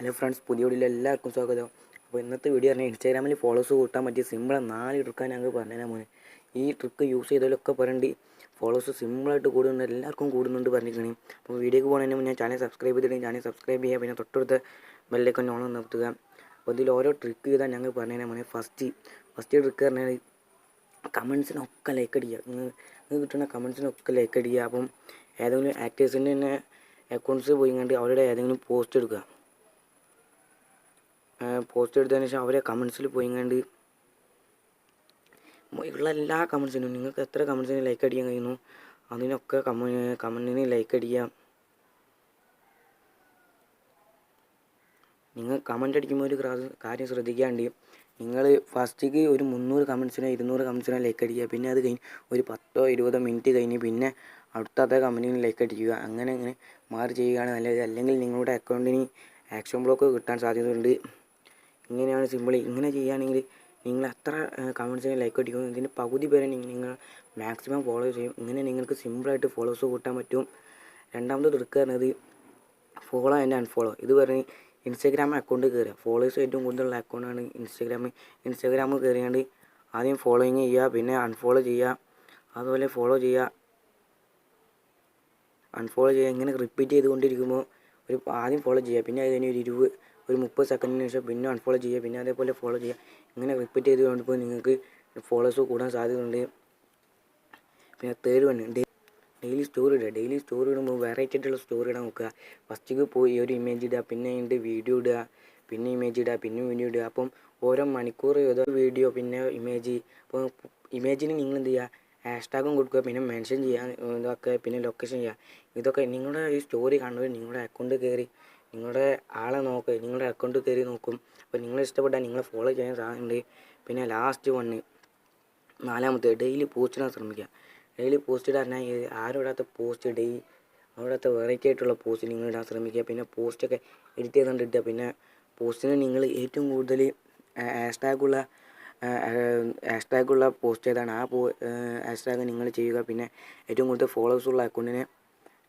Hello friends, പുതിയ വീഡിയോയിൽ എല്ലാവർക്കും സ്വാഗതം. അപ്പോൾ ഇന്നത്തെ വീഡിയോ പറഞ്ഞാൽ ഇൻസ്റ്റാഗ്രാമിൽ ഫോളോവേഴ്സ് കൂട്ടാൻ പറ്റിയ സിമ്പിളാണ് 4 ട്രിക്കാണ് ഞങ്ങൾ പറഞ്ഞുതരാൻ പോകുന്നത്. ഈ ട്രിക്ക് യൂസ് ചെയ്തതിലൊക്കെ പറയണ്ട് ഫോളോവേഴ്സ് സിമ്പിളായിട്ട് കൂടുന്നുണ്ട്, എല്ലാവർക്കും കൂടുന്നുണ്ട് പറഞ്ഞിരിക്കണേ. അപ്പോൾ വീഡിയോക്ക് പോകുന്നതിന് മുന്നേ ചാനൽ സബ്സ്ക്രൈബ് ചെയ്തിട്ടുണ്ടെങ്കിൽ ചാനൽ സബ്സ്ക്രൈബ് ചെയ്യുക, പിന്നെ തൊട്ടടുത്ത ബെല്ലൈക്കൺ ഓൺ നിർത്തുക. അപ്പോൾ ഇതിൽ ഓരോ ട്രിക്ക് ചെയ്താൽ ഞങ്ങൾ പറഞ്ഞുതരാൻ പോകുന്നത്. ഫസ്റ്റ് ട്രിക്ക് പറഞ്ഞാൽ കമൻസിനൊക്കെ ലൈക്ക് അടിക്കുക. നിങ്ങൾക്ക് കിട്ടുന്ന കമൻസിനൊക്കെ ലൈക്ക് അടിക്കുക. അപ്പം ഏതെങ്കിലും ആക്ടേഴ്സിൻ്റെ തന്നെ അക്കൗണ്ട്സ് പോയി കണ്ട് അവരുടെ ഏതെങ്കിലും പോസ്റ്റ് എടുക്കുക. പോസ്റ്റ് എടുത്തതിന് ശേഷം അവരെ കമൻസിൽ പോയിങ്ങാണ്ട് ഉള്ള എല്ലാ കമൻസിനും നിങ്ങൾക്ക് എത്ര കമൻസിന് ലൈക്ക് അടിക്കാൻ കഴിയുന്നു അതിനൊക്കെ കമൻറ്റിന് ലൈക്ക് അടിക്കുക. നിങ്ങൾ കമൻ്റ് അടിക്കുമ്പോൾ ഒരു കാര്യം ശ്രദ്ധിക്കാണ്ട്, നിങ്ങൾ ഫസ്റ്റിക്ക് ഒരു 300 കമൻസിനോ 200 കമൻസിനോ ലൈക്ക് അടിക്കുക. പിന്നെ അത് കഴിഞ്ഞ് ഒരു 10-20 മിനിറ്റ് കഴിഞ്ഞ് പിന്നെ അടുത്ത കമൻറ്റിന് ലൈക്ക് അടിക്കുക. അങ്ങനെ മാറി ചെയ്യുകയാണ് നല്ലത്. അല്ലെങ്കിൽ നിങ്ങളുടെ അക്കൗണ്ടിന് ആക്ഷൻ ബ്ലോക്ക് കിട്ടാൻ സാധ്യതയുണ്ട്. ഇങ്ങനെയാണ് സിമ്പിൾ. ഇങ്ങനെ ചെയ്യുകയാണെങ്കിൽ നിങ്ങൾ എത്ര കമൻസിന് ലൈക്ക് അടിക്കും ഇതിൻ്റെ പകുതി പേരെ നിങ്ങൾ മാക്സിമം ഫോളോ ചെയ്യും. ഇങ്ങനെ നിങ്ങൾക്ക് സിമ്പിളായിട്ട് ഫോളോവേഴ്സ് കൂട്ടാൻ പറ്റും. രണ്ടാമത്തെ ട്രിക്ക് പറഞ്ഞത് ഫോളോ ആൻഡ് അൺഫോളോ. ഇത് പറഞ്ഞ് ഇൻസ്റ്റാഗ്രാം അക്കൗണ്ട് കയറുക. ഫോളോവേഴ്സ് ഏറ്റവും കൂടുതലുള്ള അക്കൗണ്ടാണ് ഇൻസ്റ്റാഗ്രാം കയറിയാണ്ട് ആദ്യം ഫോളോയിങ് ചെയ്യുക, പിന്നെ അൺഫോളോ ചെയ്യുക, അതുപോലെ അൺഫോളോ ചെയ്യുക. ഇങ്ങനെ റിപ്പീറ്റ് ചെയ്തുകൊണ്ടിരിക്കുമ്പോൾ ആദ്യം ഫോളോ ചെയ്യുക, പിന്നെ അത് കഴിഞ്ഞ് ഒരു 30 സെക്കൻഡിന് ശേഷം പിന്നെ അൺഫോളോ ചെയ്യുക, പിന്നെ അതേപോലെ ഫോളോ ചെയ്യുക. ഇങ്ങനെ റിപ്പീറ്റ് ചെയ്ത് കൊണ്ടിപ്പോൾ നിങ്ങൾക്ക് ഫോളോവേഴ്സ് കൂടാൻ സാധ്യതയുണ്ട്. പിന്നെ തേർഡ് വൺ, ഡെയിലി സ്റ്റോറി ഇടുക. ഡെയിലി സ്റ്റോറി ഇടുമ്പോൾ വെറൈറ്റി ആയിട്ടുള്ള സ്റ്റോറി ഇടാൻ നോക്കുക. ഫസ്റ്റിക്ക് പോയി ഒരു ഇമേജ് ഇടുക, പിന്നെ അതിൻ്റെ വീഡിയോ ഇടുക, പിന്നെ ഇമേജ് ഇടുക, പിന്നെ വീഡിയോ ഇടുക. അപ്പം ഓരോ മണിക്കൂർ ഏതോ വീഡിയോ പിന്നെ ഇമേജ്. അപ്പോൾ ഇമേജിന് നിങ്ങൾ എന്ത് ചെയ്യുക, ഹാഷ്ടാഗും കൊടുക്കുക, പിന്നെ മെൻഷൻ ചെയ്യുക, ഇതൊക്കെ, പിന്നെ ലൊക്കേഷൻ ചെയ്യുക. ഇതൊക്കെ നിങ്ങളുടെ ഈ സ്റ്റോറി കാണുമ്പോൾ നിങ്ങളുടെ അക്കൗണ്ട് കയറി നിങ്ങളുടെ ആളെ നോക്കുക, നിങ്ങളുടെ അക്കൗണ്ട് കയറി നോക്കും. അപ്പോൾ നിങ്ങളെ ഇഷ്ടപ്പെട്ടാൽ നിങ്ങളെ ഫോളോ ചെയ്യാൻ സാധ്യതയുണ്ട്. പിന്നെ ലാസ്റ്റ് വണ്ണ്, നാലാമത്തെ, ഡെയിലി പോസ്റ്റ് ഇടാൻ ശ്രമിക്കുക. ഡെയിലി പോസ്റ്റ് ഇടാൻ പറഞ്ഞാൽ ആരും ഇടാത്ത പോസ്റ്റ്, അവിടുത്തെ വെറൈറ്റി ആയിട്ടുള്ള പോസ്റ്റ് നിങ്ങൾ ഇടാൻ ശ്രമിക്കുക. പിന്നെ പോസ്റ്റൊക്കെ എഡിറ്റ് ചെയ്തുകൊണ്ട് ഇട്ടുക. പിന്നെ പോസ്റ്റിന് നിങ്ങൾ ഏറ്റവും കൂടുതൽ ഹാഷ്ടാഗുള്ള പോസ്റ്റ് ഏതാണ് ആ ഹാഷ്ടാഗ് നിങ്ങൾ ചെയ്യുക. പിന്നെ ഏറ്റവും കൂടുതൽ ഫോളോവേഴ്സ് ഉള്ള അക്കൗണ്ടിനെ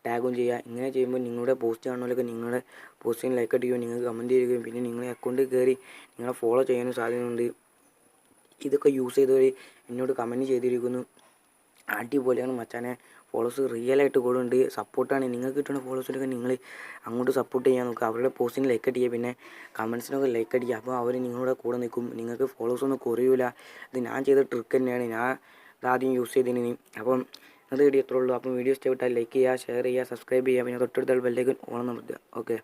ടാഗും ചെയ്യുക. ഇങ്ങനെ ചെയ്യുമ്പോൾ നിങ്ങളുടെ പോസ്റ്റ് കാണുന്നവരൊക്കെ നിങ്ങളുടെ പോസ്റ്റിന് ലൈക്ക് അടിക്കുകയും നിങ്ങൾക്ക് കമൻറ്റ് ചെയ്യുകയും പിന്നെ നിങ്ങളെ അക്കൗണ്ടിൽ കയറി നിങ്ങളെ ഫോളോ ചെയ്യാനും സാധ്യതയുണ്ട്. ഇതൊക്കെ യൂസ് ചെയ്തവർ എന്നോട് കമൻറ്റ് ചെയ്തിരിക്കുന്നു, അടിപൊളിയാണ് മച്ചാനെ, ഫോളോവേഴ്സ് റിയലായിട്ട് കൂടുന്നുണ്ട്, സപ്പോർട്ടാണ്. നിങ്ങൾക്ക് കിട്ടുന്ന ഫോളോവേഴ്സിനൊക്കെ നിങ്ങൾ അങ്ങോട്ട് സപ്പോർട്ട് ചെയ്യാൻ നോക്കുക. അവരുടെ പോസ്റ്റിന് ലൈക്ക് അടിക്കുക, പിന്നെ കമൻസിനൊക്കെ ലൈക്ക് അടിക്കുക. അപ്പോൾ അവർ നിങ്ങളുടെ കൂടെ നിൽക്കും, നിങ്ങൾക്ക് ഫോളോവേഴ്സ് ഒന്നും കുറയില്ല. ഇത് ഞാൻ ചെയ്ത ട്രിക്ക് തന്നെയാണ്, ഞാൻ ഇതാദ്യം യൂസ് ചെയ്തതിന്. അപ്പം അത് വീഡിയോ ഇത്രേ ഉള്ളൂ. അപ്പം വീഡിയോ ഇഷ്ടപ്പെട്ടാൽ ലൈക്ക് ചെയ്യുക, ഷെയർ ചെയ്യുക, സബ്സ്ക്രൈബ് ചെയ്യുക, പിന്നെ തൊട്ടടുത്ത ബെല്ലൈക്കൺ ഓൺ അമർത്തുക. ഓക്കെ.